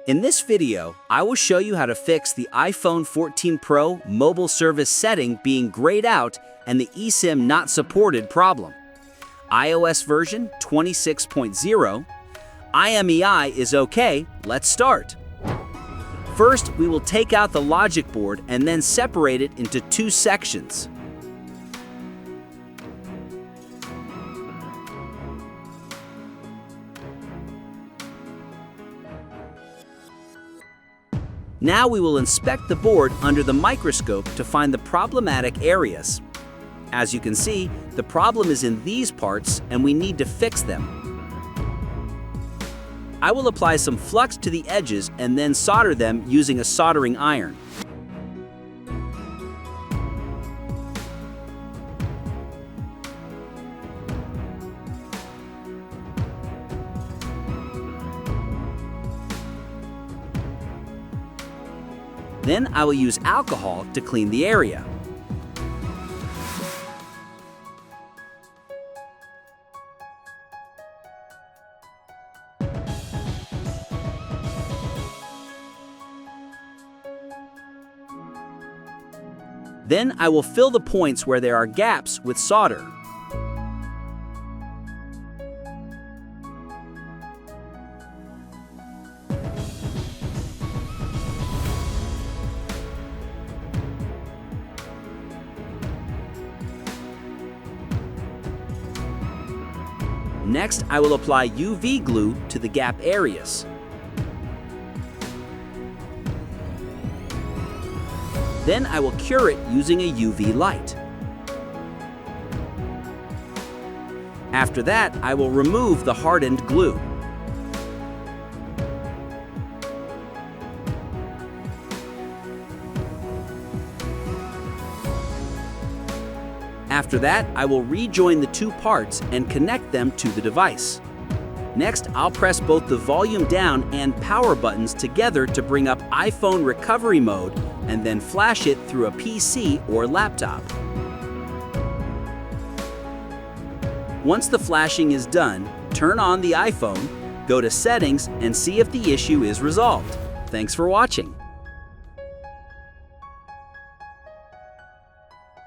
In this video, I will show you how to fix the iPhone 14 Pro mobile service setting being grayed out and the eSIM not supported problem. iOS version 26.0. IMEI is okay, let's start. First, we will take out the logic board and then separate it into two sections. Now we will inspect the board under the microscope to find the problematic areas. As you can see, the problem is in these parts and we need to fix them. I will apply some flux to the edges and then solder them using a soldering iron. Then I will use alcohol to clean the area. Then I will fill the points where there are gaps with solder. Next, I will apply UV glue to the gap areas. Then I will cure it using a UV light. After that, I will remove the hardened glue. After that, I will rejoin the two parts and connect them to the device. Next, I'll press both the volume down and power buttons together to bring up iPhone recovery mode and then flash it through a PC or laptop. Once the flashing is done, turn on the iPhone, go to Settings, and see if the issue is resolved. Thanks for watching.